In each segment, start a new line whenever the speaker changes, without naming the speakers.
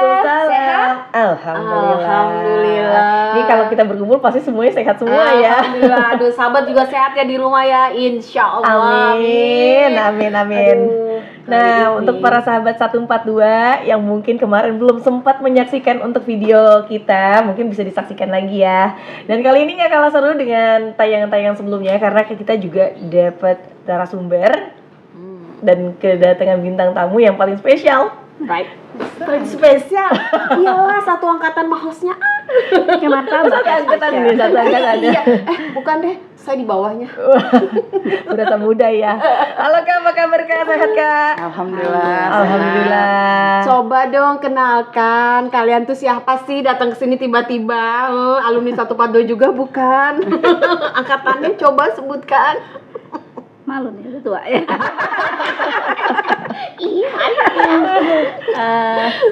Waalaikumsalam.
Sehat?
Alhamdulillah. Ini kalau kita berkumpul pasti semuanya sehat semua ya.
Alhamdulillah. Aduh, sahabat juga sehat ya di rumah ya, insya Allah.
Amin.
Aduh,
Nah,
ini.
untuk para sahabat 142 yang mungkin kemarin belum sempat menyaksikan untuk video kita, mungkin bisa disaksikan lagi ya. Dan kali ini nggak kalah seru dengan tayangan-tayangan sebelumnya karena kita juga dapat narasumber dan kedatangan bintang tamu yang paling spesial.
Right. Paling spesial. Iyalah, satu angkatan mah hostnya.
Satu angkatan nih, satu angkatan.
Iya. Bukan deh, saya di bawahnya.
Berasa muda ya. Halo Kak, apa kabar Kak? Sehat Kak? Alhamdulillah.
Coba dong kenalkan, kalian tuh siapa sih datang ke sini tiba-tiba? Alumni 142 juga bukan? Angkatannya coba sebutkan.
Malu nih, udah tua ya.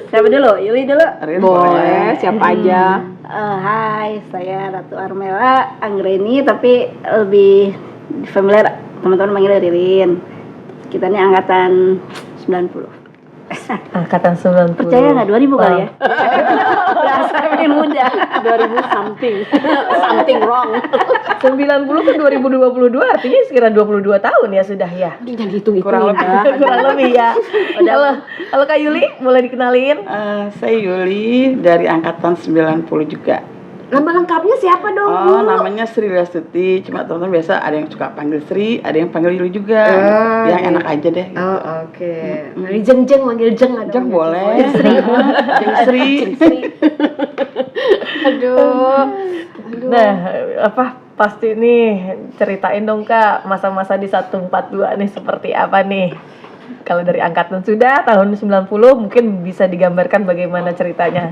Siapa dulu? Yuli dulu.
Boleh, siapa aja?
Hai, saya Ratu Armela Anggreni, tapi lebih familiar teman-teman manggil Ririn. Kita ini angkatan 90.
Angkatan 90.
Percaya nggak 2000 kali ya? Berasa lebih muda.
2000 something wrong.
90 ke 2022 artinya sekitar 22 tahun ya sudah ya.
Jangan hitung
Kurang lebih ya. Halo Kak Yuli, boleh dikenalin?
Saya Yuli dari angkatan 90 juga.
Nama lengkapnya siapa dong?
Oh, namanya Sri Lastuti. Cuma teman-teman biasa ada yang suka panggil Sri, ada yang panggil Yuli juga. Yang enak aja deh. Gitu.
Oh, oke. Jeng manggil Jeng ada.
Jeng boleh. Jeng Sri.
Aduh.
Nah, pasti nih ceritain dong Kak masa-masa di 142 nih seperti apa nih? Kalau dari angkatan sudah tahun 90 mungkin bisa digambarkan bagaimana ceritanya.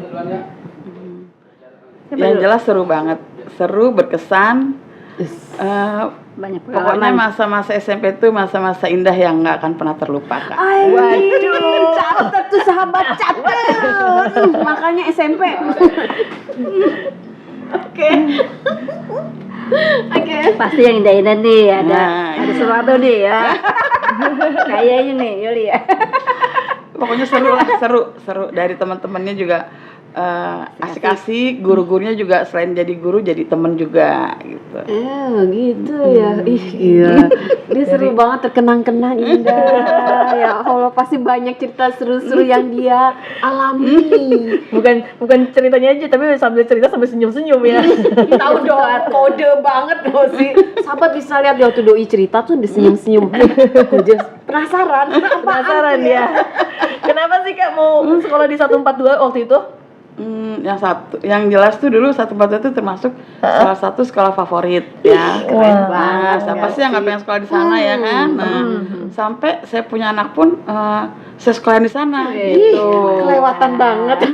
Yang jelas seru banget, seru, berkesan.
Banyak
Pokoknya
pengalaman.
masa-masa SMP itu masa-masa indah yang nggak akan pernah terlupakan.
Waduh, catat tuh sahabat, catat. Makanya SMP. Oke.
Pasti yang indah-indah nih, ada
Nah,
ada sesuatu nih ya. Kayaknya nih Yuli ya.
Pokoknya seru lah, seru. Dari teman-temannya juga asik-asik, guru-gurunya juga selain jadi guru jadi teman juga gitu.
Gitu ya. Ih, iya. Dia seru banget, terkenang-kenang, indah. Ya Allah, pasti banyak cerita seru-seru yang dia alami.
Bukan ceritanya aja tapi sambil cerita sambil senyum-senyum ya.
Tahu dong, kode banget loh sih. Sahabat bisa lihat dia waktu doi cerita tuh disenyum-senyum. Penasaran
Ya. Kenapa sih Kak mau sekolah di 142 waktu itu?
Yang jelas tuh dulu 142 itu termasuk salah satu sekolah favorit ya. Keren banget. Siapa sih yang nggak pengen sekolah di sana ya kan? Nah, sampai saya punya anak pun saya sekolah di sana gitu.
Kelewatan banget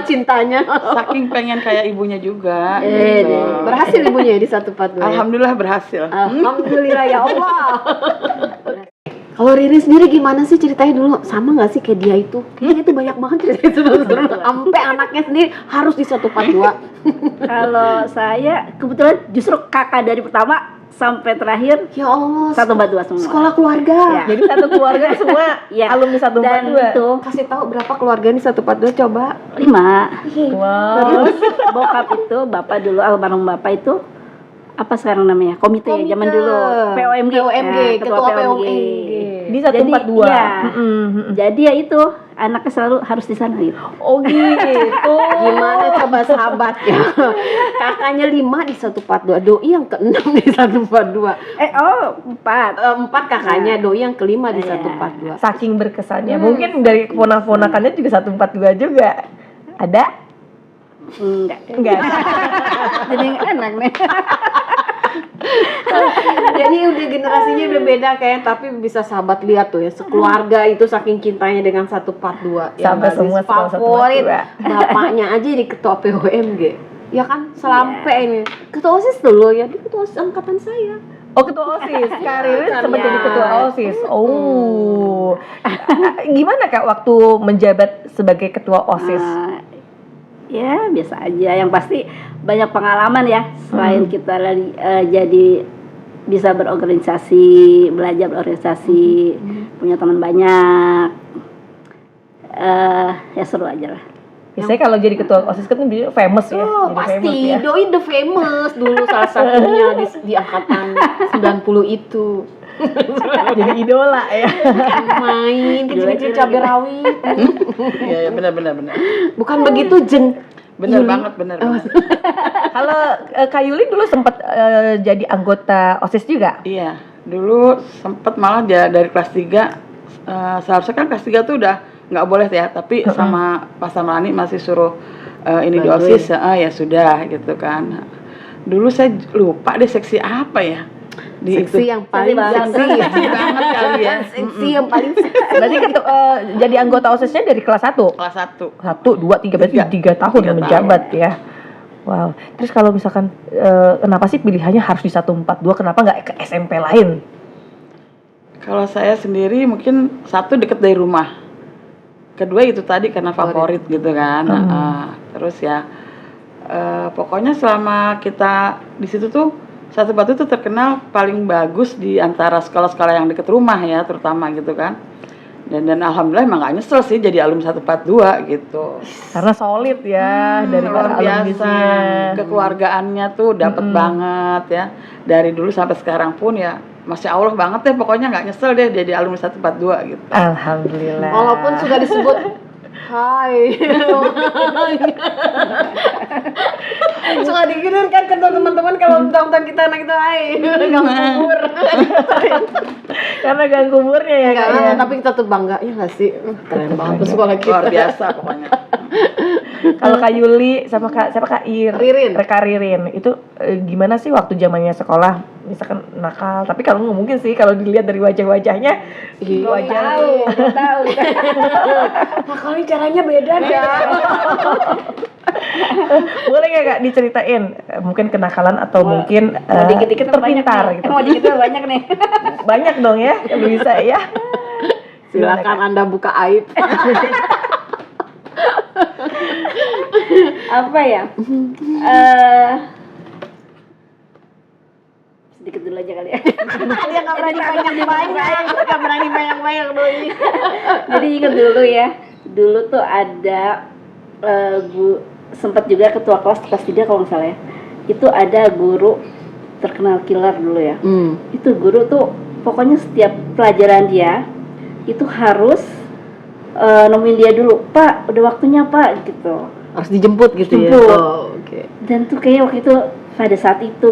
cintanya.
Saking pengen kayak ibunya juga. Gitu.
Berhasil ibunya di 142.
Alhamdulillah berhasil.
Alhamdulillah ya Allah. Kalau Riri sendiri gimana sih ceritanya dulu? Sama nggak sih kayak dia itu? Kayaknya itu banyak banget ceritanya seru-seru. Sampai anaknya sendiri harus di 142.
Kalau saya kebetulan justru kakak dari pertama sampai terakhir
Ya Allah.
142 semua.
Sekolah keluarga.
Ya.
Jadi satu keluarga semua
Ya.
alumni 142.
Dan itu
Kasih tahu berapa keluarga ini 142 coba.
5.
Wow.
Terus bokap itu, bapak dulu almarhum bapak itu apa sekarang namanya? Komite ya zaman dulu. POMG. Ya,
ketua POMG.
Di 142.
Jadi, jadi ya itu anaknya selalu harus di sana gitu.
Oh gitu.
Gimana coba sahabat ya? Kakaknya 5 di 142, doi yang ke-6 di 142.
4.
4 kakaknya, doi yang ke-5 di
Iya.
142.
Saking berkesannya. Mungkin dari ponak-ponakannya juga 142 juga. Ada?
Enggak. Jadi enak nih.
Jadi udah generasinya udah beda kayak, tapi bisa sahabat lihat tuh ya, sekeluarga itu saking cintanya dengan 142.
Sampai semua sekolah
favorit
142.
bapaknya aja di ketua POMG. Ya kan, sampai ini ketua OSIS dulu ya, dia ketua OSIS angkatan saya.
Oh, ketua OSIS. Karir sempat jadi ketua OSIS. Oh. Gimana Kak waktu menjabat sebagai ketua OSIS?
Ya biasa aja, yang pasti banyak pengalaman ya. Selain kita jadi bisa berorganisasi, belajar berorganisasi, punya teman banyak. ya seru aja lah.
Biasanya kalau jadi ketua OSIS kan dia famous ya.
Oh,
Jadi
pasti
famous ya.
Doi the famous dulu salah satunya di angkatan 90 itu.
Jadi idola ya.
Main kecil-kecil cabai rawit.
Iya, benar.
Bukan begitu Jen.
Benar
Yuli.
banget, benar.
Kalau Kak Yuli dulu sempat jadi anggota OSIS juga?
Iya, dulu sempet malah dari kelas 3, seharusnya kan kelas 3 tuh udah nggak boleh ya, tapi sama Pak Samlani masih suruh ini di
Bantuin.
OSIS, ya sudah gitu kan. Dulu saya lupa deh seksi apa ya di
Seksi
itu.
yang paling
Seksi
seksi.
Seksi banget kali ya.
Seksi yang paling seksi.
Berarti jadi anggota OSISnya dari kelas 1?
Kelas 1.
1, 2, 3, berarti 3 tahun
3
menjabat ya. Wow. Terus kalau misalkan kenapa sih pilihannya harus di 142? Kenapa nggak ke SMP lain?
Kalau saya sendiri mungkin satu deket dari rumah. Kedua itu tadi karena favorit gitu kan. Terus ya pokoknya selama kita di situ tuh Satu Batu tuh terkenal paling bagus di antara sekolah-sekolah yang deket rumah ya, terutama gitu kan. Dan alhamdulillah emang gak nyesel sih jadi alumni 142 gitu.
Karena solid ya dari
Luar
para
biasa,
alumnisnya.
kekeluargaannya tuh dapet banget ya. Dari dulu sampai sekarang pun ya Masya Allah banget deh, pokoknya nggak nyesel deh jadi alumni 142 gitu.
Alhamdulillah.
Walaupun sudah disebut hai. Suka diginin kan ke teman-teman kalau nonton kita anak kita hai. Gang kubur.
Karena gang kuburnya ya
Enggak,
kayaknya.
tapi kita tuh bangga ya nggak sih? Keren banget sekolah kita.
Luar biasa pokoknya.
Kalau Kak Yuli sama Kak
Ririn.
Kak Ririn itu gimana sih waktu zamannya sekolah? Misalkan nakal, tapi kalau nggak mungkin sih kalau dilihat dari wajah-wajahnya.
Iya.
Wajah
tahu.
Nah, kali caranya beda ya.
boleh nggak Kak diceritain mungkin kenakalan atau mungkin
Mau dikit-dikit
terpintar
banyak nih.
gitu.
Mau dikit banyak nih.
Banyak dong ya kalau bisa ya.
Silakan Anda buka aib.
Apa ya? Sedikit dulu aja kali ya.
Dia nggak berani banyak-banyak, nggak berani banyak-banyak doi.
Jadi ingat dulu ya. Dulu tuh ada sempat juga ketua kelas 3 kalau nggak salah ya. Itu ada guru terkenal killer dulu ya. Itu guru tuh pokoknya setiap pelajaran dia itu harus nemuin dia dulu, Pak, udah waktunya Pak, gitu.
Harus dijemput gitu ya.
Jemput.
Oh, oke.
Dan tuh kayak waktu itu pada saat itu,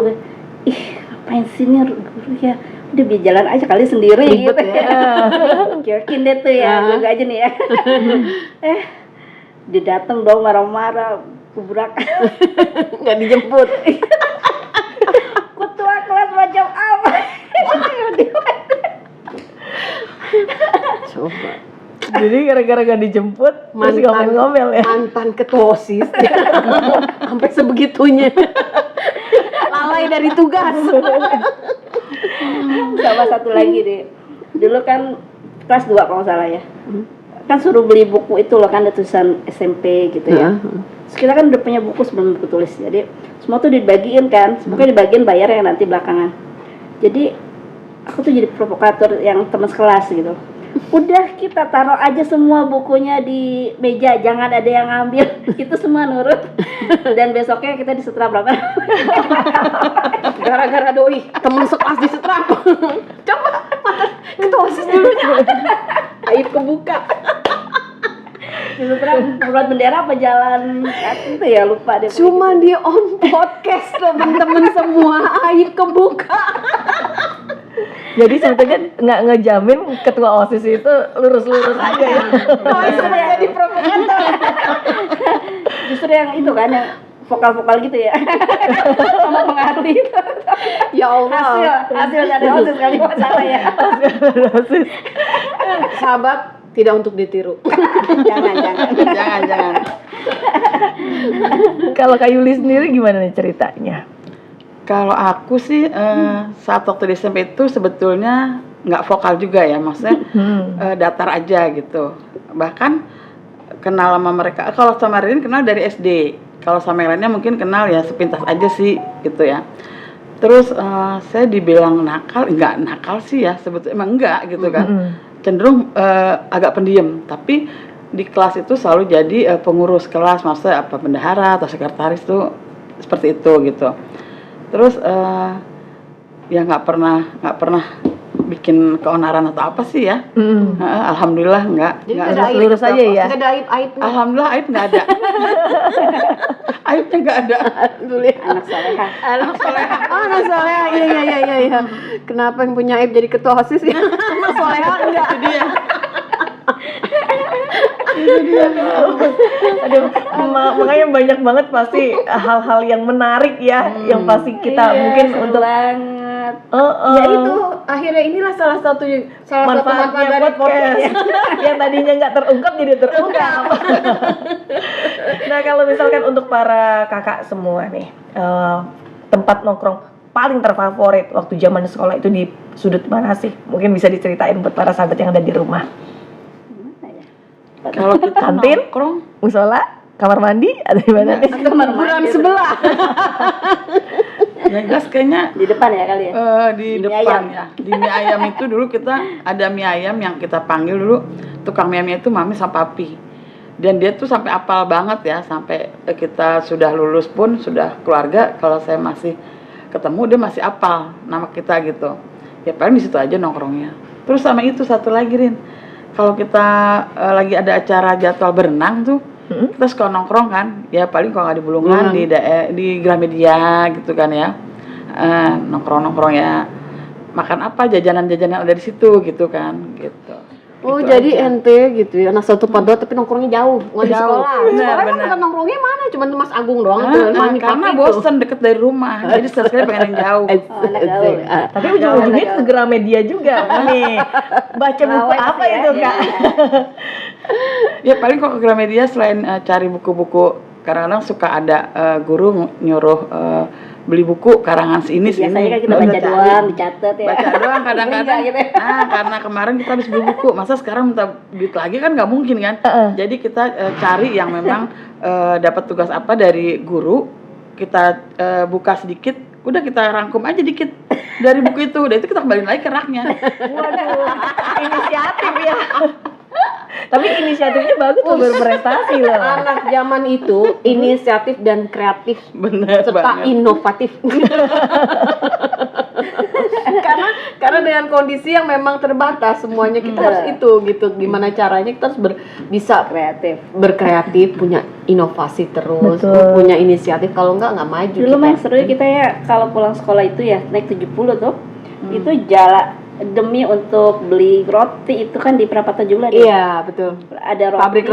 ngapain sih nih guru ya? Udah biar jalan aja kali sendiri
Ribet
gitu ya. Kirain deh tuh ya, enggak aja nih ya. Dia datang dong marah-marah, kubrak.
Nggak dijemput.
Ketua kelas macam apa?
Coba.
Jadi gara-gara gak dijemput terus ngomel-ngomel ya.
Mantan ketua OSIS. Sampai sebegitunya. Lalai dari tugas.
Sama satu lagi deh. Dulu kan kelas 2 kalau nggak salah ya. Kan suruh beli buku itu loh, kan ada tulisan SMP gitu ya. Terus kita kan udah punya buku sebelum buku tulis. Jadi semua tuh dibagiin kan. Semuanya dibagiin, bayar yang nanti belakangan. Jadi aku tuh jadi provokator yang teman sekelas gitu. Udah kita taruh aja semua bukunya di meja, jangan ada yang ngambil. Itu semua nurut. Dan besoknya kita disetrap berapa?
Gara-gara doi temen sekelas disetrap. Coba mantan ketua OSIS dulunya. Aib kebuka.
Disetrap buat bendera apa jalan itu ya, lupa deh.
Cuma dia on podcast temen-temen semua. Aib kebuka.
Jadi sebetulnya nggak ngejamin ketua OSIS itu lurus-lurus aja ya.
Jadi provokator.
Justru yang itu kan yang vokal-vokal gitu ya. Sama pengaruh itu.
Ya Allah.
Hasil dari OSIS kali masalah ya.
Sahabat, tidak untuk ditiru.
Jangan.
Kalau Kak Yuli sendiri gimana nih ceritanya?
Kalau aku sih saat waktu di SMP itu sebetulnya nggak vokal juga ya, maksudnya datar aja gitu. Bahkan kenal sama mereka, kalau sama Ririn kenal dari SD, kalau sama yang lainnya mungkin kenal ya sepintas aja sih gitu ya. Terus saya dibilang nakal, nggak nakal sih ya sebetulnya, emang enggak gitu kan. Cenderung agak pendiam, tapi di kelas itu selalu jadi pengurus kelas, maksudnya apa bendahara atau sekretaris tuh seperti itu gitu. Terus ya nggak pernah bikin keonaran atau apa sih ya. Alhamdulillah nggak
Jadi
lurus aja ya.
Tidak ada aib.
Alhamdulillah aib nggak ada. Aibnya nggak ada.
Anak soleha.
Anak soleha. Oh, anak soleha. Iya. Kenapa yang punya aib jadi ketua OSIS ya? Anak soleha enggak.
Aduh, makanya banyak banget pasti hal-hal yang menarik ya, yang pasti kita mungkin untuk
banget.
Ya itu akhirnya inilah salah satu manfaat dari podcast.
yang tadinya nggak terungkap jadi terungkap. Nah, kalau misalkan untuk para kakak semua nih, tempat nongkrong paling terfavorit waktu zaman sekolah itu di sudut mana sih? Mungkin bisa diceritain buat para sahabat yang ada di rumah.
Kalau kita
Kantin?
nongkrong,
Musola, kamar mandi, atau di mana nih?
Kuburan sebelah.
yang jelas kayaknya
Di depan ya kali ya.
Di
Di mie
depan
ayam.
ya. Di mie ayam itu dulu kita ada mie ayam yang kita panggil dulu tukang mie ayamnya itu Mami sama Papi. Dan dia tuh sampai apal banget ya, sampai kita sudah lulus pun, sudah keluarga, kalau saya masih ketemu dia masih apal nama kita gitu. Ya paling di situ aja nongkrongnya. Terus sama itu satu lagi Rin. Kalau kita lagi ada acara jadwal berenang tuh, kita suka nongkrong kan. Ya paling kalau nggak di Bulungan di Gramedia gitu kan ya. Nongkrong ya. Makan apa jajanan-jajanan ada di situ gitu kan gitu.
Oh,
Itu
jadi
aja.
ente gitu ya, anak satu padot tapi nongkrongnya jauh, nggak di
Jauh.
sekolah.
Benar,
Sekolah
benar.
kan nongkrongnya mana? Cuma Mas Agung doang tuh, Mami
Karena
Papi
bosen deket dari rumah, jadi sekali pengen yang jauh.
anak gaul.
Tapi ujung-ujungnya ke Gramedia juga nih. Baca buku
Rawat
apa
ya.
itu, Kak?
Ya paling kok ke Gramedia selain cari buku-buku, kadang-kadang suka ada guru nyuruh beli buku karangan sini.
Biasanya kan kita
Udah
baca
cari.
doang, dicatat ya.
Baca doang kadang-kadang.
Enggak, gitu.
Nah, karena kemarin kita habis beli buku, masa sekarang minta duit lagi kan nggak mungkin kan. Jadi kita cari yang memang dapat tugas apa dari guru, kita buka sedikit, udah kita rangkum aja dikit dari buku itu, udah itu kita kembaliin lagi ke raknya.
Waduh, inisiatif ya. Tapi inisiatifnya bagus tuh, berprestasi loh.
Anak zaman itu inisiatif dan kreatif
Bener
serta
banget.
inovatif. karena dengan kondisi yang memang terbatas semuanya kita harus itu gitu. Gimana caranya kita harus bisa
Kreatif.
berkreatif, punya inovasi terus,
Betul.
punya inisiatif. Kalau nggak maju.
Dulu
kita.
mah yang seru kita ya kalau pulang sekolah itu ya naik 70 tuh. Itu jalan demi untuk beli roti itu kan di Prapata juga deh.
Iya betul.
Ada pabrik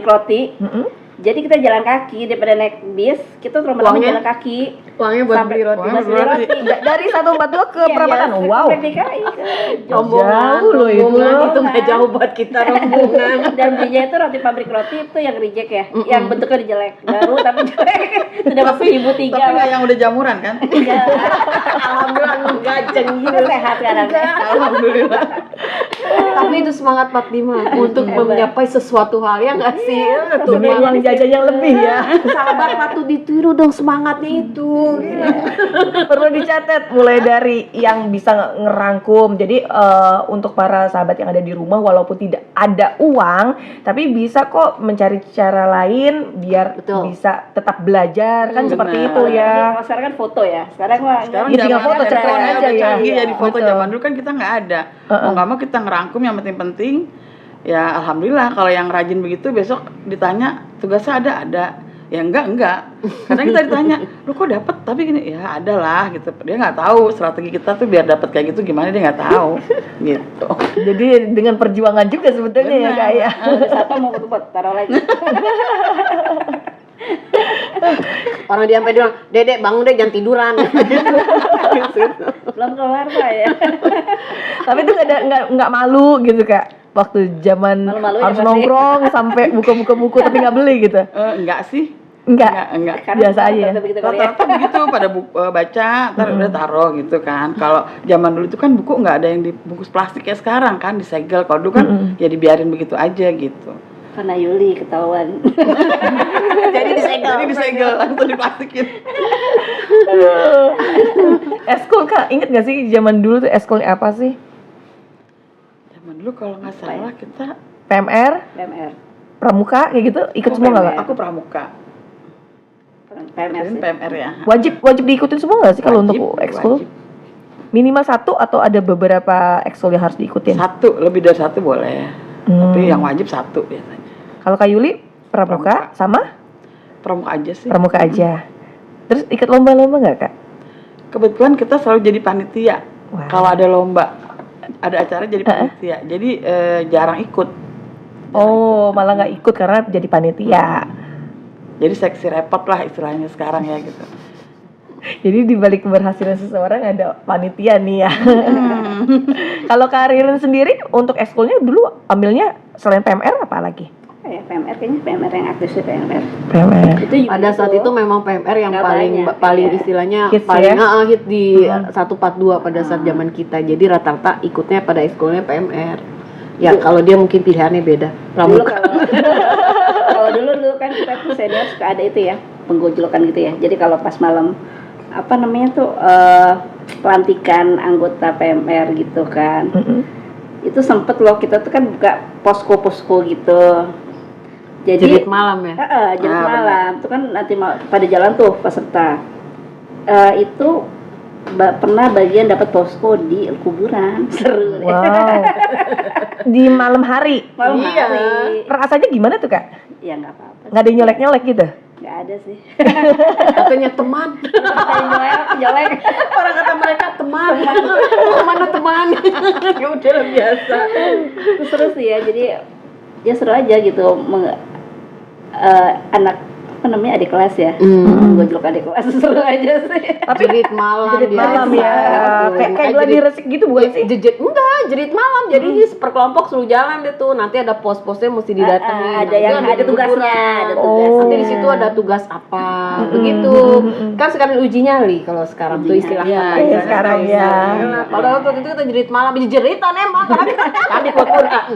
roti. Jadi kita jalan kaki daripada naik bis, kita lama-lama
Uangnya?
jalan kaki.
Uangnya buat
Sampai-
beli roti.
Uangnya
Beli roti.
Dari 142 ke Perapatan.
Iya,
Wow.
sampai DKI.
Rombongan,
Jauh loh itu.
rombongan itu nggak jauh buat kita rombongan.
Dan belinya itu roti pabrik roti itu yang reject ya, yang bentuknya jelek, baru tapi jelek. Sudah masuk ibu
Tapi
tiga.
nggak yang udah jamuran kan?
Iya.
Alhamdulillah enggak
Kita sehat sekarang.
Alhamdulillah.
Tapi itu semangat 45 untuk mencapai sesuatu hal ya nggak sih? Tuh,
Demi uang jajan yang lebih ya.
sahabat patut ditiru dong semangatnya itu.
Perlu dicatat mulai dari yang bisa ngerangkum. Jadi untuk para sahabat yang ada di rumah, walaupun tidak ada uang, tapi bisa kok mencari cara lain biar
Betul.
bisa tetap belajar kan seperti
benar.
itu ya.
Kalau sekarang kan foto ya. Sekarang mah
Sekarang
Ya, tinggal
zamannya
foto, ceklek
udah
aja ya.
canggih
Iya,
di foto.
betul.
Zaman dulu kan kita nggak ada. Mau nggak mau kita ngerangkum yang penting-penting. Ya alhamdulillah kalau yang rajin begitu besok ditanya tugasnya ada. Ya enggak. Karena kita ditanya, lu kok dapet? Tapi gini, ya ada lah gitu. Dia nggak tahu strategi kita tuh biar dapet kayak gitu gimana, dia nggak tahu gitu.
Jadi dengan perjuangan juga sebetulnya ya
Benar.
Kak ya.
siapa mau ketupet taruh lagi.
Orang dia sampai bilang, "Dedek bangun deh jangan tiduran."
Belum keluar Pak ya.
Tapi itu nggak malu gitu Kak. Waktu zaman
Malu-malu ya
harus
pasti.
nongkrong sampai buka-buka buku tapi nggak beli gitu.
Enggak sih.
Enggak.
Enggak.
Karena
Biasa aja ya?
begitu kali ya.
Rata-rata begitu pada baca, ntar udah taruh gitu kan. Kalau zaman dulu itu kan buku nggak ada yang dibungkus plastik kayak sekarang kan, disegel. Kalau dulu kan ya dibiarin begitu aja gitu.
Karena Yuli ketahuan.
Jadi disegel langsung diplastikin.
Eskul Kak, inget gak sih zaman dulu tuh eskul apa sih?
Zaman dulu kalau nggak salah kita
PMR?
BMR.
pramuka kayak gitu ikut
Aku
semua nggak
PMR.
Kak?
Aku pramuka.
PMR
Ini
sih.
PMR ya.
Wajib diikutin semua nggak sih kalau
Wajib,
untuk ekskul?
wajib.
Minimal 1 atau ada beberapa ekskul yang harus diikutin?
1, lebih dari 1 boleh. Tapi yang wajib 1 biasanya.
Kalau Kak Yuli pramuka sama
Pramuka aja sih.
pramuka aja. Terus ikut lomba-lomba nggak Kak?
Kebetulan kita selalu jadi panitia.
Wah.
Kalau ada lomba, ada acara jadi panitia. Jadi jarang ikut.
Oh, malah nggak ikut karena jadi panitia.
Jadi seksi repot lah istilahnya sekarang ya gitu.
Jadi di balik keberhasilan seseorang ada panitia nih ya. Kalau Kak Ririn sendiri untuk ekskulnya dulu ambilnya selain PMR apa lagi?
Ya, PMR kayaknya PMR yang aktif sih PMR.
PMR.
Itu juga
Pada saat itu memang PMR yang
Nggak
paling
banyak,
paling
iya.
istilahnya
Hits
paling
ya?
hit di 142 pada saat zaman kita. Jadi rata-rata ikutnya pada ekskulnya PMR. Ya kalau dia mungkin pilihannya beda.
dulu
Pramuka.
kalau dulu kan kita tuh senior suka ada itu ya, penggojlokan gitu ya. Jadi kalau pas malam apa namanya tuh pelantikan anggota PMR gitu kan. Itu sempet loh kita tuh kan buka posko-posko gitu. Jadi
Jerit malam ya.
jerit malam itu kan nanti pada jalan tuh peserta. Itu pernah bagian dapat posko di kuburan. Seru deh.
Wow. Di malam hari.
Malam
Iya.
hari.
Rasanya gimana tuh Kak?
Ya nggak apa-apa.
Nggak ada yang nyolek-nyolek gitu?
Nggak ada sih.
Katanya teman.
Jelek.
Orang kata mereka teman. Kemana teman? Ya udah lah, biasa.
Terus seru sih ya. Jadi ya seru aja gitu. Anak apa namanya adik kelas ya. Gojlok adik kelas seru aja sih.
Tapi
Jerit malam.
jerit
dia.
malam ya. Kayak gladi resik gitu bukan sih?
Jerit enggak, jerit malam. Jadi per kelompok suruh jalan deh tuh. Nanti ada pos-posnya mesti didatangi.
Ada yang ada tugasnya, ada tugas.
Nanti di situ ada tugas apa, begitu. Kan sekarang uji nyali kalau sekarang tuh istilah
Iya,
katanya.
sekarang ya.
Nah, padahal waktu itu kita jerit malam, jeritan emang karena kan di kuburan.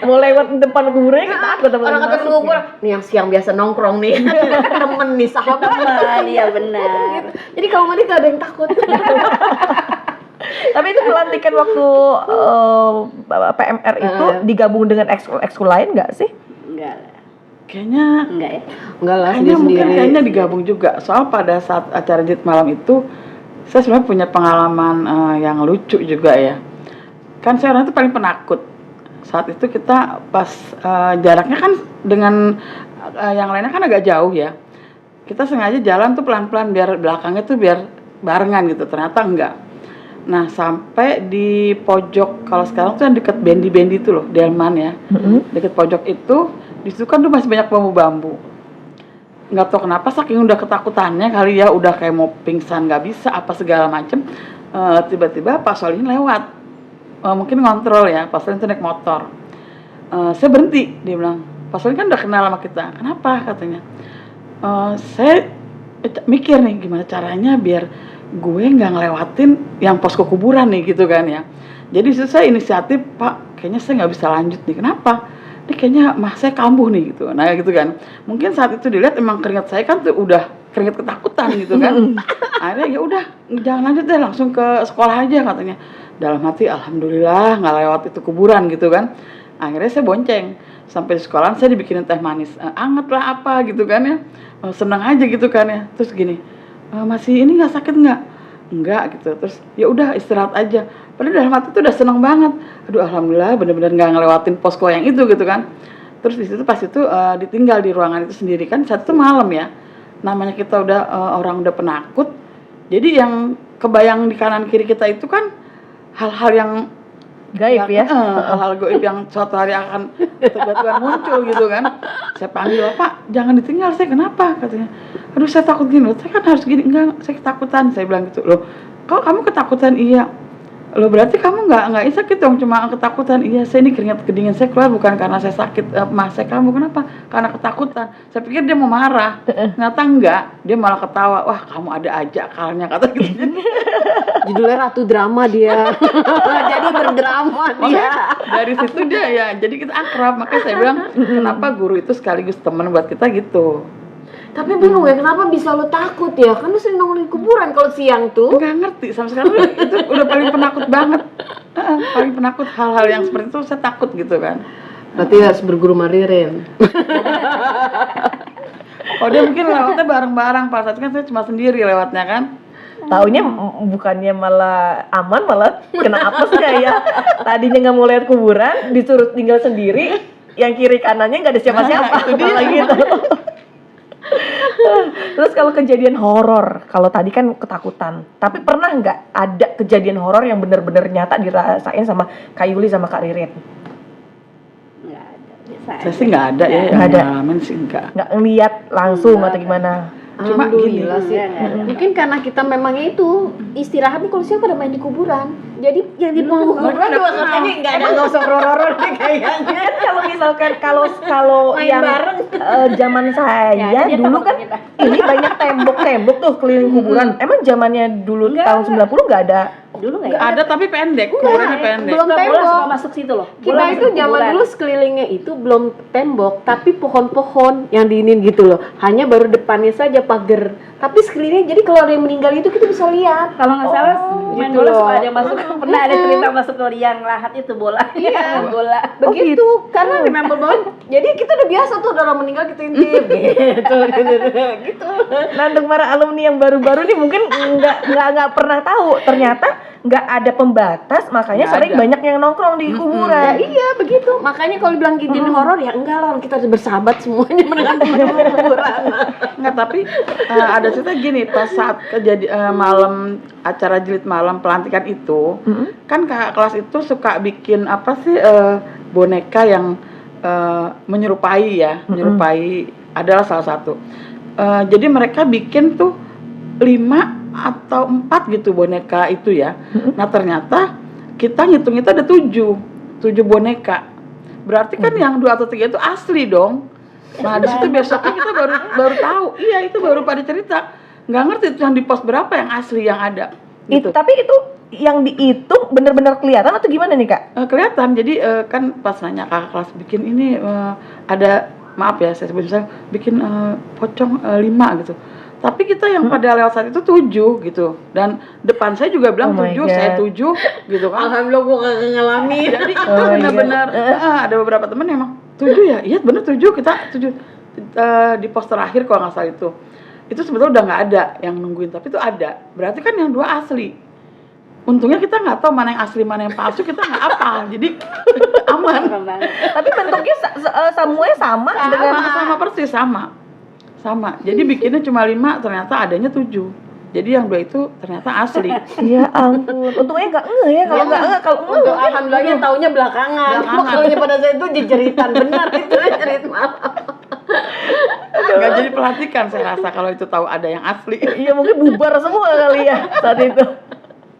Mau lewat depan kuburannya kita takut teman-teman.
Orang kata
masuk.
kuburan, nih yang siang biasa nongkrong nih, temen nih sahabat.
Iya benar.
Jadi kalau mandi gak ada yang takut.
Tapi itu pelantikan waktu PMR itu digabung dengan ekskul lain nggak sih?
Enggak lah.
Kayaknya
Enggak ya.
Enggak lah,
kayaknya mungkin
sendiri.
kayaknya digabung juga. Soal pada saat acara jerit malam itu saya sebenarnya punya pengalaman yang lucu juga ya. Kan saya orang itu paling penakut. Saat itu kita pas jaraknya kan dengan yang lainnya kan agak jauh ya. Kita sengaja jalan tuh pelan-pelan biar belakangnya tuh biar barengan gitu. Ternyata enggak. Nah sampai di pojok, kalau sekarang tuh yang deket bendi-bendi itu loh, Delman ya, deket pojok itu, di situ kan tuh masih banyak bambu-bambu. Nggak tahu kenapa saking udah ketakutannya kali ya, udah kayak mau pingsan nggak bisa apa segala macem. Tiba-tiba Pak Solihin lewat, mungkin ngontrol ya, Pak Solihin tuh naik motor. Saya berhenti, dia bilang, Pak Solihin kan udah kenal sama kita, kenapa katanya? Saya mikir nih gimana caranya biar gue nggak ngelewatin yang posko kuburan nih gitu kan ya. Jadi saya inisiatif, Pak kayaknya saya nggak bisa lanjut nih, kenapa? Ini kayaknya saya kambuh nih gitu. Nah gitu kan, mungkin saat itu dilihat emang keringat saya kan tuh udah keringat ketakutan gitu kan. Akhirnya ya udah jangan lanjut deh, langsung ke sekolah aja katanya. Dalam hati alhamdulillah nggak lewat itu kuburan gitu kan. Akhirnya saya bonceng sampai di sekolah, saya dibikinin teh manis anget lah apa gitu kan ya. Seneng aja gitu kan ya. Terus gini, masih ini nggak sakit nggak? Enggak gitu. Terus ya udah istirahat aja. Padahal dalam hati tuh udah seneng banget. Aduh alhamdulillah bener-bener nggak ngelewatin posko yang itu gitu kan. Terus di situ pas itu ditinggal di ruangan itu sendiri kan. Saat itu malam ya. Namanya kita udah orang udah penakut. Jadi yang kebayang di kanan kiri kita itu kan hal-hal yang
Gaib ya.
hal-hal gaib yang suatu hari akan tiba-tiba muncul gitu kan. Saya panggil, Pak jangan ditinggal, saya kenapa katanya. Aduh saya takut gini, saya kan harus gini. Enggak, saya ketakutan. Saya bilang gitu, loh kok kamu ketakutan? Iya. Loh berarti kamu nggak sakit dong, cuma ketakutan. Iya, saya ini keringat kedingin saya keluar bukan karena saya sakit. Saya kamu kenapa? Karena ketakutan. Saya pikir dia mau marah, ternyata enggak. Dia malah ketawa. Wah kamu ada aja akalnya kata gitu.
Judulnya Ratu Drama dia. Jadi berdrama dia.
Dari situ dia ya, jadi kita akrab. Makanya saya bilang kenapa guru itu sekaligus teman buat kita gitu.
Tapi bingung ya, kenapa bisa lo takut ya? Kan lu sering nongol di kuburan kalau siang tuh.
Nggak ngerti sama sekarang itu udah paling penakut banget. Paling penakut hal-hal yang seperti itu saya takut gitu kan.
Berarti harus berguru sama Ririn.
Oh dia mungkin lewatnya bareng-bareng, pada saat itu kan saya cuma sendiri lewatnya kan.
Taunya bukannya malah aman, malah kena apes ya. Tadinya nggak mau lihat kuburan, disuruh tinggal sendiri, yang kiri kanannya nggak ada siapa-siapa.
Itu dia.
Apalagi itu. Terus kalau kejadian horor, kalau tadi kan ketakutan, tapi pernah nggak ada kejadian horor yang benar-benar nyata dirasain sama Kak Yuli sama Kak Ririn?
Nggak ada, biasa
Saya
aja.
sih nggak ada ya yang
Nggak ada.
ngalamin sih enggak.
Nggak ngeliat langsung atau gimana?
Cuma
Alhamdulillah
gini.
sih.
Nggak ada.
Mungkin karena kita memang itu istirahat nih, kalau siang pada main di kuburan. Jadi yang di kuburan juga katanya nggak ada gosok horor nih kayaknya.
Kan kalau misalkan kalau
Main
yang
bareng.
zaman saya
dia
dulu
takut
kan
kita.
ini banyak tembok-tembok tuh keliling kuburan. Emang zamannya dulu
Enggak.
tahun 90 nggak ada?
Dulu nggak
Ada tapi pendek, kuburannya pendek.
belum
Bola
tembok.
suka masuk situ loh.
Kita
Bola
itu
masuk
zaman
kuburan.
dulu sekelilingnya itu belum tembok, tapi pohon-pohon yang diinin gitu loh. Hanya baru depannya saja pagar. Tapi sekelilingnya, jadi kalau ada yang meninggal itu kita bisa lihat.
Kalau nggak salah main
gitu
bola
loh.
suka ada yang masuk. Pernah ada cerita masuk ke liang lahat itu bola.
Iya.
bola.
Begitu, karena remember banget. Jadi kita udah biasa tuh ada orang meninggal kita intip gitu.
Nah, untuk para alumni yang baru-baru nih mungkin nggak pernah tahu ternyata nggak ada pembatas, makanya
Nggak
sering
ada.
banyak yang nongkrong di
Ya
kuburan.
iya begitu. Makanya kalau dibilang kejadian horor ya enggak lah, kita harus bersahabat semuanya dengan teman-teman kuburan.
Enggak, tapi ada cerita gini, pas saat malam acara jilid malam pelantikan itu, kan kakak kelas itu suka bikin apa sih boneka yang menyerupai menyerupai adalah salah satu. Jadi mereka bikin tuh 5 atau 4 gitu boneka itu ya. Nah ternyata kita ngitung itu ada 7 boneka. Berarti kan yang 2 atau 3 itu asli dong. Nah di situ besoknya kita baru tahu. Iya itu baru pada cerita. Nggak ngerti itu yang di pos berapa yang asli yang ada. Gitu.
Tapi itu yang dihitung benar-benar kelihatan atau gimana nih Kak?
Kelihatan. Jadi kan pas nanya kakak kelas bikin ini ada, maaf ya saya sebut misalnya bikin pocong 5 gitu. Tapi kita yang pada lewat saat itu 7 gitu. Dan depan saya juga bilang
Oh my
7, saya
God.
7 gitu kan.
Alhamdulillah gua kagak ngalamin.
Jadi itu
Oh my
benar-benar ada beberapa temen yang emang 7 ya. Iya bener 7, kita 7 di pos terakhir kalau nggak salah itu. Itu sebetulnya udah nggak ada yang nungguin, tapi itu ada. Berarti kan yang 2 asli. Untungnya kita nggak tahu mana yang asli mana yang palsu, kita nggak apa. Jadi aman.
Tapi bentuknya semuanya sama dengan
Sama persis sama. Jadi bikinnya cuma 5, ternyata adanya 7. Jadi yang 2 itu ternyata asli.
ya ampun. Untungnya nggak ngeh ya, kalau nggak ngeh kalau ngeh
Untuk alhamdulillahnya taunya belakangan. Makanya pada saat itu jeritan benar itu cerit malam.
Nggak jadi perhatikan saya rasa kalau itu tahu ada yang asli.
Iya mungkin bubar semua kali ya saat itu.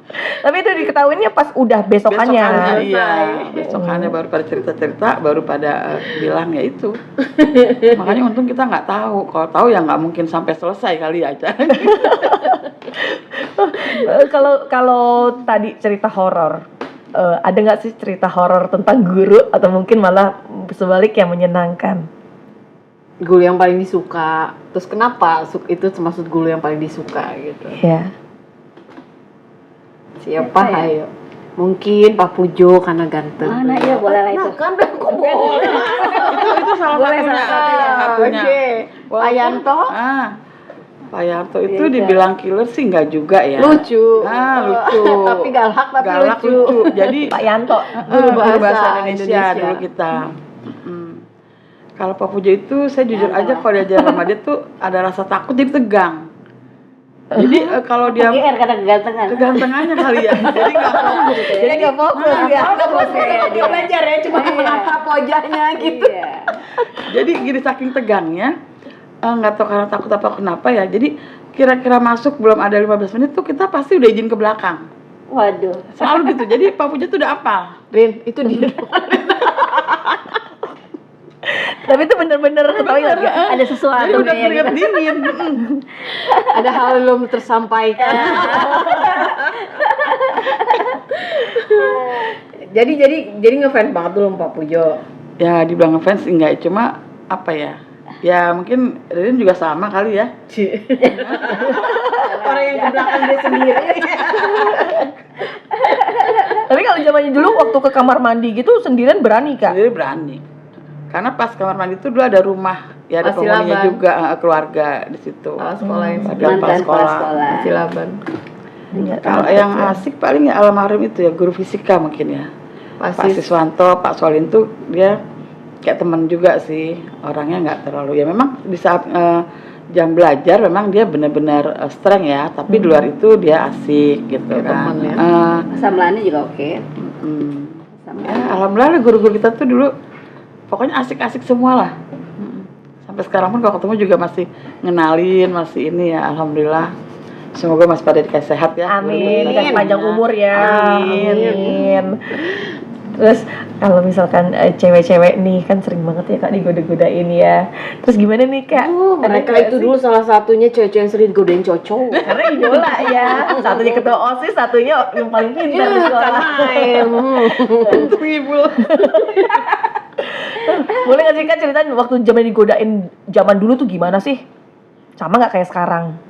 Tapi itu diketahuinya pas udah besokannya.
Iya. Besokannya baru pada cerita-cerita, baru pada bilang ya itu. Makanya untung kita nggak tahu. Kalau tahu ya nggak mungkin sampai selesai kali ya acaranya.
Kalau tadi cerita horor, ada nggak sih cerita horor tentang guru atau mungkin malah sebalik yang menyenangkan?
Guru yang paling disuka. Terus kenapa itu termasuk guru yang paling disuka gitu?
Ya.
Siapa ayo? Mungkin Pak Pujo karena ganteng.
Mana ya boleh lah itu.
Nah, kan kok boleh.
itu salah
Boleh,
satunya.
Oke. Pak Yanto
Pak Yanto itu dibilang killer sih nggak juga ya.
lucu.
Lucu.
Tapi galak tapi
Galak
lucu.
lucu. Jadi
Pak Yanto.
Guru
bahasa
bahasa
Indonesia
Indonesia.
dulu kita. Kalau Pak Pujo itu saya jujur aja kalau diajar sama dia tuh ada rasa takut, jadi tegang. Jadi kalau dia
GR karena kegantengan.
kegantengannya kali ya, jadi nggak fokus.
Jadi nggak fokus ya.
Dia belajar ya cuma menatap wajahnya gitu.
Iya.
Jadi gini saking tegangnya, nggak tahu karena takut apa kenapa ya. Jadi kira-kira masuk belum ada 15 menit tuh kita pasti udah izin ke belakang.
Waduh.
Selalu gitu. Jadi Pak Pujo tuh udah apa?
Rin, itu dia.
Tapi itu bener-bener ketahui nggak?
Ada
Jadi
sesuatu
udah
nih
keringet
gitu.
dingin.
Ada hal yang belum tersampaikan. jadi ngefans banget dulu sama Pak Pujo.
Ya dibilang ngefans enggak, cuma apa ya? Ya mungkin Ririn juga sama kali ya.
Orang yang ke belakang dia sendiri.
Tapi kalau zamannya dulu waktu ke kamar mandi gitu sendirian berani Kak?
Sendiri berani. Karena pas kamar mandi itu dulu ada rumah, ya ada
Masih
penghuninya
Laban.
juga, keluarga di situ.
Sekolah yang
Ada
Mantan
kepala sekolah.
sekolah.
Silaban.
Kalau yang asik paling ya almarhum itu ya guru fisika mungkin ya. Pak Siswanto, Pak Solin tuh dia kayak teman juga sih, orangnya nggak terlalu ya memang di saat jam belajar memang dia benar-benar strength ya, tapi di luar itu dia asik gitu
Kayak
kan.
teman ya.
Samlani juga oke.
Ya, alhamdulillah guru-guru kita tuh dulu pokoknya asik-asik semua lah. Sampai sekarang pun kalau ketemu juga masih ngenalin, masih ini ya, alhamdulillah. Semoga masih pada dikasih sehat ya.
Amin,
guru-guru
dikasih
kita.
panjang umur ya.
Amin.
Amin. Terus kalau misalkan cewek-cewek nih kan sering banget ya Kak digoda-godain ya. Terus gimana nih Kak?
Mereka itu dulu salah satunya cewek-cewek yang sering godain cowok.
Karena idola ya. Satunya ketua OSIS, satunya yang paling pintar di sekolah.
Untuk ibu.
Boleh nggak sih Kak ceritain waktu zaman digodain zaman dulu tuh gimana sih? Sama nggak kayak sekarang?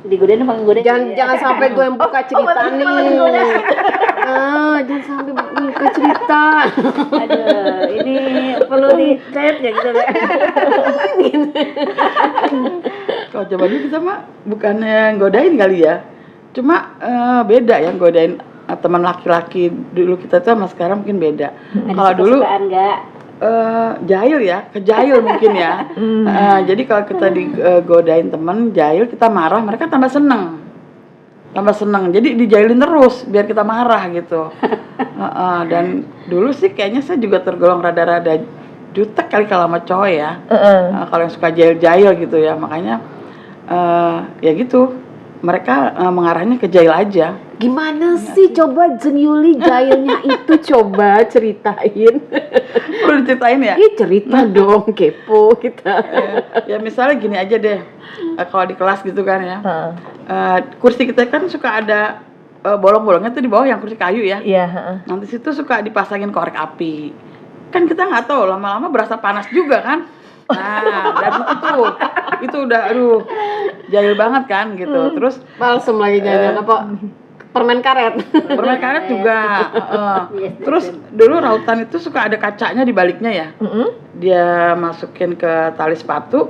Digodain apa ngegodain?
Jangan sampai gue yang buka cerita nih. Jangan sampai buka cerita.
Aduh, ini perlu di chat ya gitu deh.
Kalau zaman dulu kita mah bukannya godain kali ya. Cuma beda ya godain teman laki-laki dulu kita tuh sama sekarang mungkin beda. Kalau dulu
enggak.
jahil ya, kejail mungkin ya. Jadi kalau kita digodain temen jahil, kita marah, mereka tambah seneng. Jadi dijailin terus biar kita marah gitu. Dan dulu sih kayaknya saya juga tergolong rada-rada jutek kali kalau sama cowok ya. Kalau yang suka jahil-jahil gitu ya, makanya ya gitu. Mereka mengarahnya ke jahil aja.
Gimana sih coba Yuli jahilnya itu coba ceritain.
Perlu diceritain ya?
Ih cerita dong, kepo kita.
Ya misalnya gini aja deh, kalau di kelas gitu kan ya, kursi kita kan suka ada bolong-bolongnya tuh di bawah yang kursi kayu ya.
Iya.
Nanti situ suka dipasangin korek api. Kan kita nggak tahu, lama-lama berasa panas juga kan. Nah dari itu udah aduh jahil banget kan gitu. Terus
Balsem lagi jajan apa? Permen karet.
permen karet juga. Terus dulu rautan itu suka ada kacanya di baliknya ya. Dia masukin ke tali sepatu.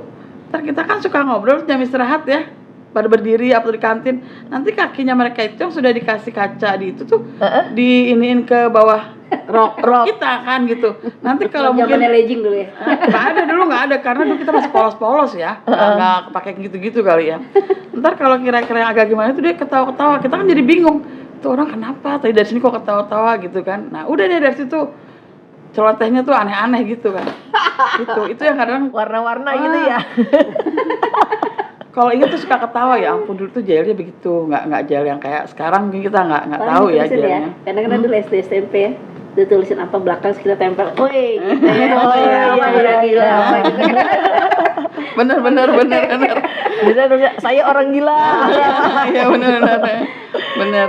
Ntar kita kan suka ngobrol jam istirahat ya. Pada berdiri atau di kantin. Nanti kakinya mereka itu yang sudah dikasih kaca di itu tuh diiniin ke bawah rok kita kan gitu. Nanti kalau mungkin
legging dulu ya.
nggak ada karena dulu kita masih polos-polos ya. Nggak pakai gitu-gitu kali ya. Ntar kalau kira-kira agak gimana tuh dia ketawa-ketawa, kita kan jadi bingung. Tuh orang kenapa? Tadi dari sini kok ketawa-tawa gitu kan. Nah, udah deh dari situ celotehnya tuh aneh-aneh gitu kan. Itu yang kadang
Warna-warna gitu ya.
kalau inget tuh suka ketawa ya ampun dulu tuh jahilnya begitu, nggak jahil yang kayak sekarang mungkin kita nggak tahu ya jahilnya.
Kadang-kadang dulu SD SMP ya, dia tulisin apa belakang terus kita tempel. Woi, gitu ya.
Iya.
Bener.
Bisa tulisan, saya orang gila.
Iya bener.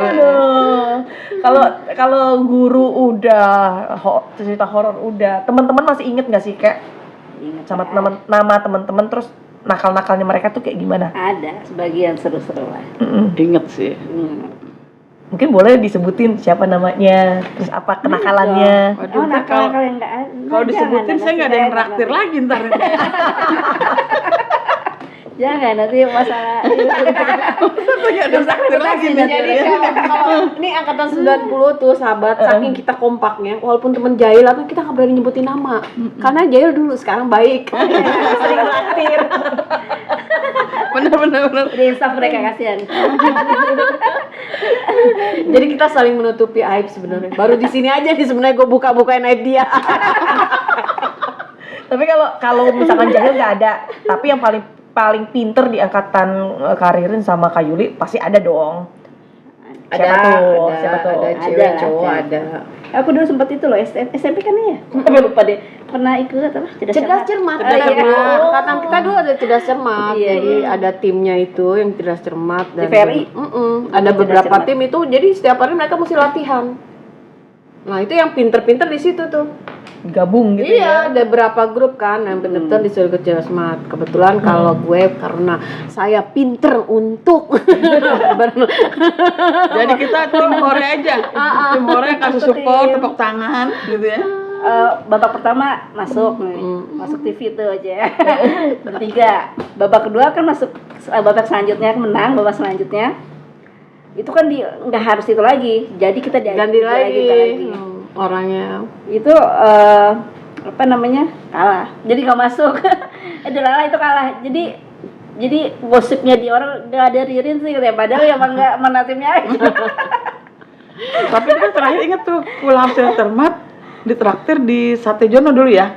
Kalau guru udah, cerita horor udah, teman-teman masih inget nggak sih Kak? Sama nama teman-teman terus nakal-nakalnya mereka tuh kayak gimana?
Ada sebagian seru-seru lah.
Inget sih.
Mungkin boleh disebutin siapa namanya, terus apa kenakalannya.
Waduh,
nakal yang enggak.
kalau disebutin saya nggak ada yang traktir lagi ntar.
Jangan nanti masalah.
Nggak ada traktir lagi nih.
Jadi kalau ini angkatan 90 tuh sahabat, saking kita kompaknya, walaupun temen jahil apa kita nggak berani nyebutin nama, karena jahil dulu sekarang baik, sering traktir.
Bener.
Di staff mereka kasihan.
Jadi kita saling menutupi aib sebenarnya. Baru di sini aja nih sebenarnya gue buka-bukain aib dia.
Tapi kalau misalkan jahil nggak ada, tapi yang paling pinter di angkatan Karirin sama Kak Yuli pasti ada dong. Siapa tuh?
Ada cewek cowok ada.
Aku dulu sempat itu loh SMP kan ya. Aku lupa deh. Pernah ikut apa?
Cerdas cermat. Angkatan kita dulu ada cerdas cermat.
Iya,
Jadi ada timnya itu yang cerdas cermat dan
TVRI?
ada
Cerdas
beberapa
cermat.
tim itu. Jadi setiap hari mereka mesti latihan. Nah itu yang pinter-pinter di situ tuh.
Gabung gitu ya.
Iya, ada berapa grup kan yang bener-bener disuruh ke cerdas cermat. Kebetulan kalau gue karena saya pinter untuk
Jadi kita tim hore aja. Tim hore kasih support, tepuk tangan gitu ya.
babak pertama masuk nih, masuk TV tuh aja. Bertiga. Babak kedua kan masuk, babak selanjutnya menang, babak selanjutnya itu kan nggak harus itu lagi, jadi kita
Ganti lagi. Orangnya
itu apa namanya, kalah, jadi nggak masuk. Delala itu kalah, jadi gosipnya di orang nggak ada Ririn sih katanya, padahal ya nggak menatimnya aja.
Tapi dia terakhir inget tuh pulang Termat ditraktir di Sate Jono dulu ya,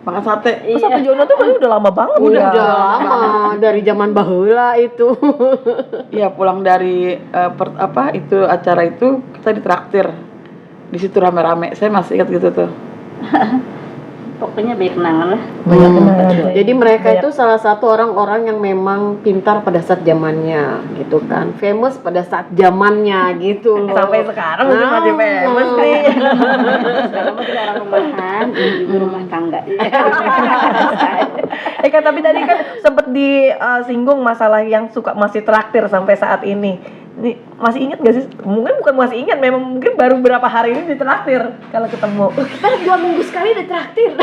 makan sate.
Terus Sate Jono tuh udah lama banget.
udah lama dari zaman baheula itu.
Iya, pulang dari itu acara itu kita ditraktir di situ rame-rame. Saya masih ingat gitu tuh.
Pokoknya banyak kenangan lah.
Banyak kenangan.
Jadi mereka itu salah satu orang-orang yang memang pintar pada saat zamannya gitu kan, famous pada saat zamannya gitu loh.
Sampai sekarang masih famous nih.
Sekarang mah kita orang rumahan, ibu rumah tangga.
Kan tapi tadi kan sempet disinggung masalah yang suka masih traktir sampai saat ini. Nih, masih ingat gak sih? Mungkin bukan masih ingat, memang mungkin baru berapa hari ini ditraktir kalau ketemu.
Kita 2 minggu sekali ditraktir.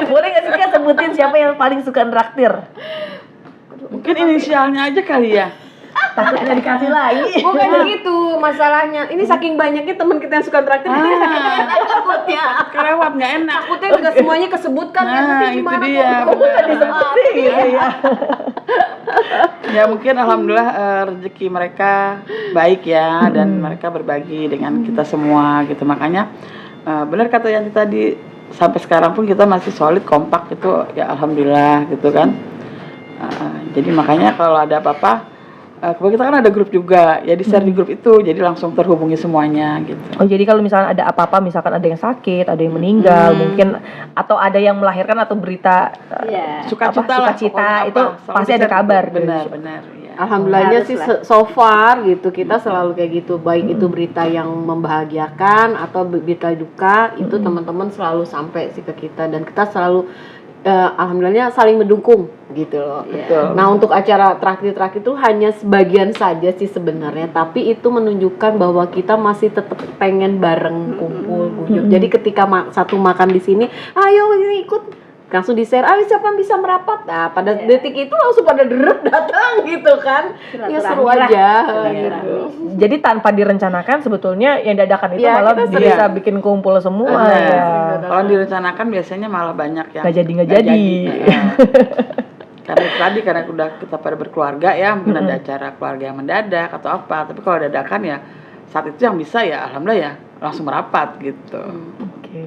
Boleh gak sih Kak sebutin siapa yang paling suka traktir?
Mungkin inisialnya aja kali ya.
Takutnya dikasih lagi.
Bukan gitu masalahnya. Ini saking banyaknya teman kita yang suka traktir. Takutnya
Kelewat nggak enak.
takutnya nggak semuanya kesebutkan ya.
Nah,
Nanti
itu
gimana
dia.
tuh?
Disebutin gitu ya.
Ya mungkin alhamdulillah rezeki mereka baik ya, dan mereka berbagi dengan kita semua gitu. Makanya benar kata Yanti tadi, sampai sekarang pun kita masih solid, kompak gitu ya, alhamdulillah gitu kan. Jadi makanya kalau ada apa-apa, kebetulan kita kan ada grup juga ya, di share di grup itu, jadi langsung terhubungi semuanya gitu.
Oh, jadi kalau misalnya ada apa-apa, misalkan ada yang sakit, ada yang meninggal, mungkin atau ada yang melahirkan atau berita
Iya.
sukacita
lah,
itu
pokoknya apa, selalu
pasti ada
di-share.
kabar.
Benar ya.
Alhamdulillahnya
Harus
sih
lah.
so far gitu kita selalu kayak gitu, baik itu berita yang membahagiakan atau berita duka, itu teman-teman selalu sampai sih ke kita, dan kita selalu alhamdulillahnya saling mendukung gitu loh.
Betul.
Nah, untuk acara traktir-traktir itu hanya sebagian saja sih sebenarnya, tapi itu menunjukkan bahwa kita masih tetap pengen bareng kumpul guyup. Jadi ketika satu makan di sini, ayo ini ikut, langsung di-share, ayo siapa yang bisa merapat. Nah, pada detik itu langsung pada deret datang gitu kan. Ya seru
Silaturahmi lah.
aja
Silaturahmi.
gitu.
Jadi tanpa direncanakan sebetulnya yang dadakan itu
Ya,
malah
kita
bisa bikin kumpul semua
Benar.
ya.
Kalau direncanakan biasanya malah banyak yang
Nggak jadi.
Karena itu tadi, karena udah kita pada berkeluarga ya, mungkin ada acara keluarga yang mendadak atau apa. Tapi kalau dadakan ya saat itu yang bisa ya alhamdulillah ya langsung merapat gitu.
Oke.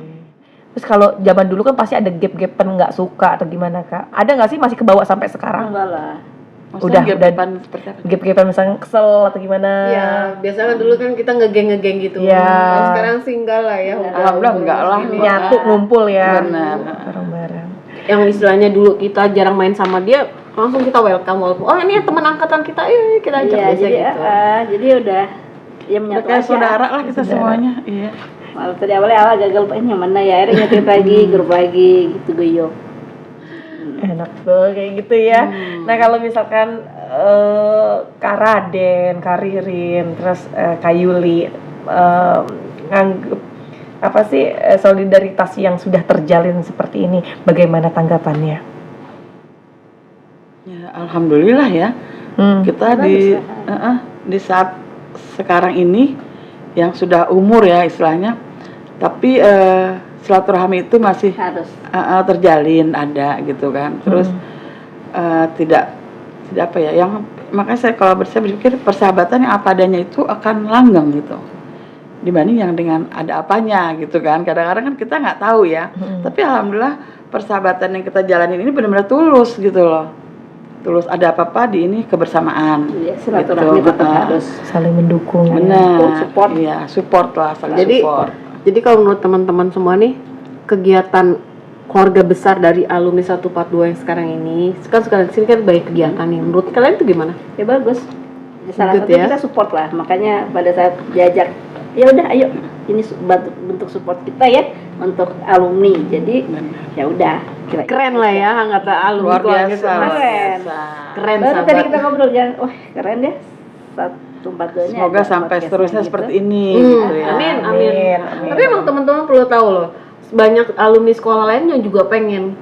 Terus kalau zaman dulu kan pasti ada gap-gapan nggak suka atau gimana Kak? Ada nggak sih masih kebawa sampai sekarang?
Enggak lah.
Maksudnya
Udah.
gap-gapan seperti apa?
Gap-gapan misalnya kesel atau gimana?
Ya, biasanya kan dulu kan kita ngegeng-ngegeng gitu.
Ya.
Kalau sekarang sih enggak lah ya. udah
Alhamdulillah
umur
enggak lah.
segini.
Nyatu ngumpul ya.
Benar.
Bareng-bareng.
Yang istilahnya dulu kita jarang main sama dia, langsung kita welcome walaupun oh ini teman angkatan kita, kita ajak
Iya,
biasa
jadi
gitu.
jadi udah ya
Udah
menyatu
kayak
aja.
saudara lah kita semuanya. Iya.
Malah tadi awal gagal, ini yang mana ya, akhirnya nyatu lagi, grup lagi gitu guyup.
Enak tuh kayak gitu ya. Nah kalau misalkan Kak Raden, Kak Ririn, terus Kak Yuli nganggep apa sih solidaritas yang sudah terjalin seperti ini, bagaimana tanggapannya?
Ya, alhamdulillah ya. Kita di saat sekarang ini yang sudah umur ya istilahnya, tapi silaturahmi itu masih
Harus.
terjalin, ada gitu kan. Terus tidak apa ya, yang makanya saya kalau saya berpikir persahabatan yang apa adanya itu akan langgeng gitu dibanding yang dengan ada apanya gitu kan. Kadang-kadang kan kita nggak tahu ya, tapi alhamdulillah persahabatan yang kita jalanin ini benar-benar tulus gitu loh. Tulus, ada apa-apa di ini kebersamaan.
Iya, silaturahmi tetap harus.
Saling mendukung.
Benar.
Support.
Iya, support lah, saling
Jadi
support.
jadi kalau menurut teman-teman semua nih, kegiatan keluarga besar dari alumni 142 yang sekarang ini, sekarang di sini kan banyak kegiatan nih. Menurut kalian itu gimana?
Ya bagus. Salah
Good
satu
ya.
kita support lah, makanya pada saat diajak, ya udah ayo, ini bentuk support kita ya untuk alumni. Jadi ya udah.
Keren lah ya, kata alumni
Luar
keluarga
biasa.
semua.
Keren.
Keren
Baru
sahabat.
tadi kita ngobrol, wah keren deh. 142 ini
Semoga
ada
sampai
podcastnya
seterusnya
gitu.
seperti ini gitu ya.
Amin.
Amin.
Tapi emang teman-teman perlu tahu loh, banyak alumni sekolah lain yang juga pengen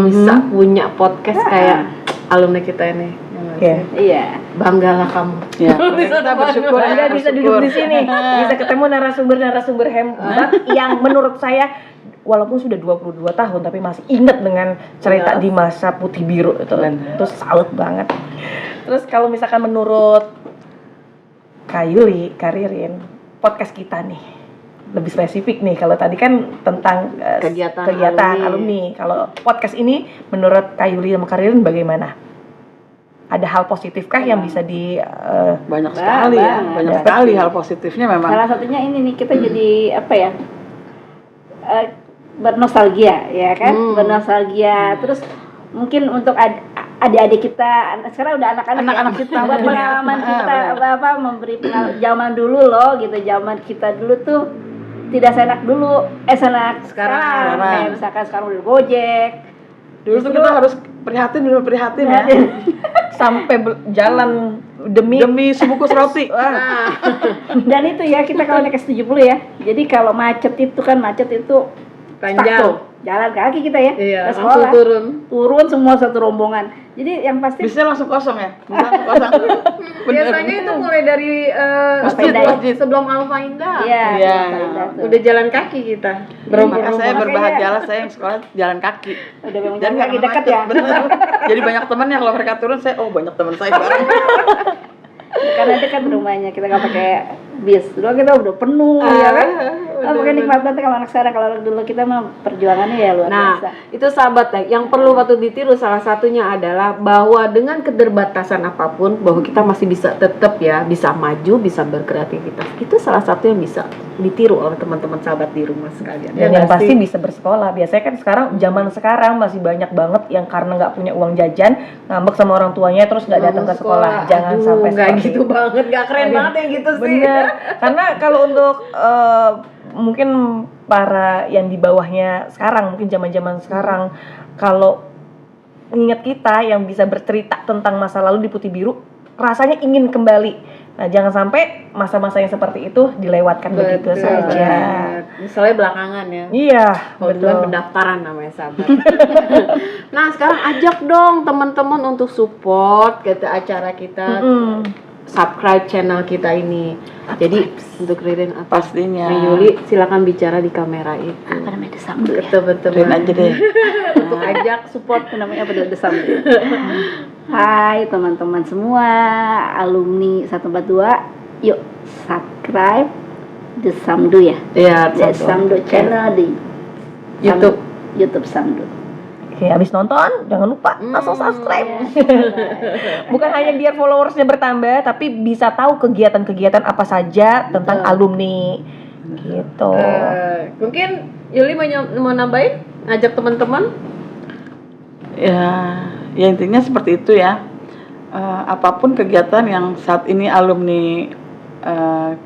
bisa punya podcast kayak alumni kita ini. Ya nggak
Iya.
sih?
Iya.
Banggalah kamu.
Ya, kita bersyukur
Bangga
ya,
bisa
bersyukur.
duduk di sini, bisa ketemu narasumber hebat yang menurut saya walaupun sudah 22 tahun tapi masih ingat dengan cerita di masa putih biru itu. Terus salut banget. Terus kalau misalkan menurut Kak Yuli, Kak Ririn, podcast kita nih lebih spesifik nih. Kalau tadi kan tentang
Kegiatan
alumni. Kalau podcast ini menurut Kak Yuli sama Kak Ririn bagaimana? Ada hal positifkah yang bisa di
Banyak sekali ya,
banget.
banyak sekali hal positifnya memang.
Salah satunya ini nih, kita jadi apa ya? Bernostalgia ya kan? Bernostalgia. Terus mungkin untuk adik-adik kita, sekarang udah anak-anak ya,
kita
buat pengalaman kita apa memberi pengalaman zaman dulu loh gitu. Zaman kita dulu tuh tidak seenak dulu, sekarang. Kayak misalkan sekarang udah Gojek.
Dulu tuh kita harus prihatin ya.
sampai jalan demi
sebungkus roti.
Dan itu ya kita kalau naik S70 ya. Jadi kalau macet itu
Panjang.
stuck tuh. Jalan kaki kita ya.
Iya,
ke
langsung
sekolah.
turun.
Semua satu rombongan. Jadi yang pasti
Bisnya langsung kosong ya. Langsung kosong.
Biasanya itu mulai dari
masjid.
sebelum Alfa Indah.
iya.
Iya.
Udah jalan kaki kita.
Maka saya
Makanya-
berbahagialah saya yang sekolah jalan kaki.
Udah memang
Dan
jalan
nggak
kaki dekat
macet,
ya.
bener. Jadi banyak temannya kalau mereka turun saya banyak teman saya bareng.
Karena dekat rumahnya, kita nggak pakai bis. Dulu kita udah penuh ya kan. Makanya nikmat banget kalau anak sekarang. Kalau dulu kita mah perjuangannya ya luar
Nah,
biasa.
itu sahabat Teh, yang perlu patut ditiru salah satunya adalah bahwa dengan keterbatasan apapun, bahwa kita masih bisa tetap ya, bisa maju, bisa berkreativitas. Itu salah satu yang bisa ditiru oleh teman-teman sahabat di rumah sekalian.
dan yang pasti bisa bersekolah. Biasanya kan zaman sekarang masih banyak banget yang karena nggak punya uang jajan ngambek sama orang tuanya terus nggak datang ke sekolah. Jangan sampai
nggak
seperti
gitu
itu.
banget, nggak keren banget yang gitu sih.
Bener. Karena kalau untuk mungkin para yang di bawahnya sekarang, mungkin zaman-zaman sekarang, kalau ingat kita yang bisa bercerita tentang masa lalu di Putih Biru, rasanya ingin kembali. Nah, jangan sampai masa-masa yang seperti itu dilewatkan begitu saja.
Misalnya belakangan ya.
Iya,
Kalau duluan
betul.
pendaftaran namanya sahabat. Nah sekarang ajak dong teman-teman untuk support kita acara kita, subscribe channel kita ini. Jadi untuk Ririn atau
Pastinya.
Yuli silakan bicara di kamera itu.
Apa namanya desam dulu ya?
Betul-betul.
Ririn aja deh.
Untuk ajak support.
Itu namanya apa desam dulu. Hai teman-teman semua, alumni 142, yuk subscribe Desamdu ya.
Iya.
Desamdu channel di YouTube Samdu.
Oke, habis nonton jangan lupa langsung subscribe. Bukan hanya biar followersnya bertambah, tapi bisa tahu kegiatan-kegiatan apa saja tentang alumni gitu.
Mungkin Yuli mau nambahin, ngajak teman-teman.
Ya intinya seperti itu ya. Apapun kegiatan yang saat ini alumni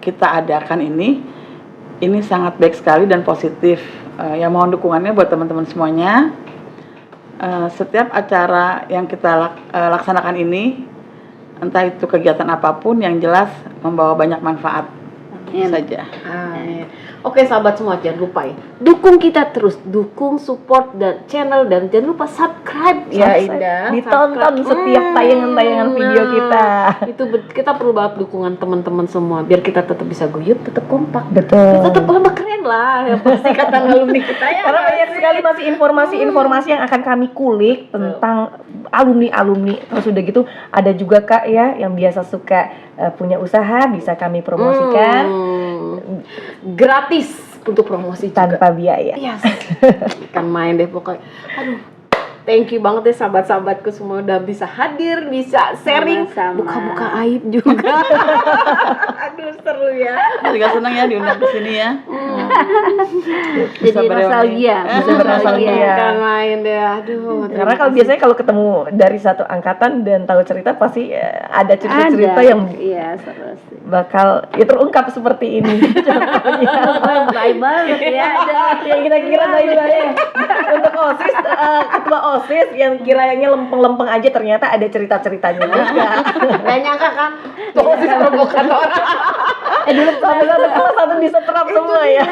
kita adakan ini sangat baik sekali dan positif. Ya mohon dukungannya buat teman-teman semuanya. Setiap acara yang kita laksanakan ini, entah itu kegiatan apapun, yang jelas membawa banyak manfaat. Itu saja.
Amin. Oke sahabat semua, jangan lupa ya, dukung kita terus, dukung support dan channel, dan jangan lupa subscribe ya Indah.
Ditonton setiap tayangan-tayangan video kita.
Itu kita perlu banget dukungan teman-teman semua biar kita tetap bisa guyup, tetap kompak,
Betul.
tetap lama keren lah ya pasti kata alumni kita ya.
Karena banyak sekali masih informasi-informasi yang akan kami kulik tentang alumni-alumni. Terus udah gitu ada juga Kak ya yang biasa suka punya usaha, bisa kami promosikan
gratis untuk promosi
tanpa biaya.
Yes. Kan main deh pokoknya. Aduh. Thank you banget deh sahabat-sahabatku semua udah bisa hadir, bisa sharing,
Sama-sama.
buka-buka aib juga. Aduh seru ya.
Saya juga senang ya diundang ke sini ya.
Jadi nostalgia.
Bisa bernostalgia.
Kan main deh. Aduh.
Karena kalau biasanya kalau ketemu dari satu angkatan dan tahu cerita pasti ada cerita-cerita
Ada.
yang
Iya, seru sih.
bakal ya terungkap seperti ini. Contohnya
Baik banget ya. Ada.
yang kita kira baik-baik. Untuk OSIS, ketua OSIS yang kiranya lempeng-lempeng aja ternyata ada cerita-ceritanya juga.
Gak nyangka kan tuh OSIS provokator.
Dulu satu disetrap semua ya.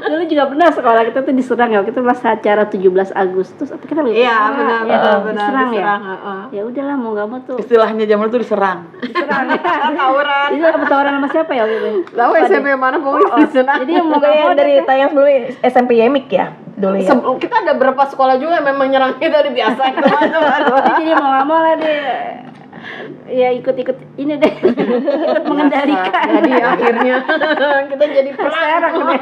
Dulu juga pernah sekolah kita tuh diserang ya, kita pas acara 17 Agustus apa kita lupa.
Iya benar
Ya,
benar
diserang ya.
heeh.
Ya udahlah mau nggak mau tuh
Istilahnya zaman itu diserang.
diserang.
Tawuran.
Itu apa tawaran sama siapa ya waktu itu?
Tahu SMP mana pokoknya di sana.
Jadi yang mau
Pokoknya
nggak mau
yang dari tayang sebelumnya SMP Yemik ya dulu ya.
Kita ada berapa sekolah juga yang memang nyerang kita udah biasa
jadi mau nggak mau lah deh. Ya ikut-ikut ini deh. Ikut mengendalikan.
Jadi akhirnya kita jadi peserang deh.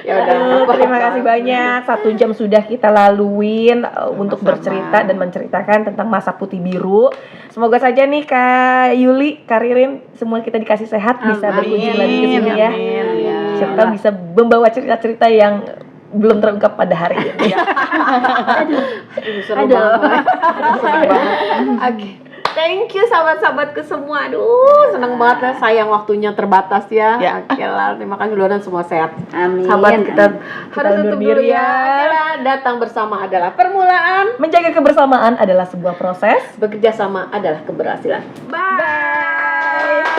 Ya udah.
Terima kasih banyak. 1 jam sudah kita laluin untuk bercerita dan menceritakan tentang masa putih biru. Semoga saja nih Kak Yuli, Kak Ririn, semua kita dikasih sehat, bisa berkunjung lagi ke sini ya.
Amin.
Siapa tahu bisa membawa cerita-cerita yang belum terungkap pada hari ini.
Seru banget. Seru banget. Oke. Thank you sahabat-sahabatku semua. Aduh, seneng banget ya. Sayang waktunya terbatas ya.
Ya.
Oke lah, terima kasih dulu dan semua sehat.
Amin.
Sahabat kita harus
undur
tutup
diri
dulu ya.
ya.
Oke lah, datang bersama adalah permulaan,
Menjaga kebersamaan adalah sebuah proses.
bekerja sama adalah keberhasilan. Bye.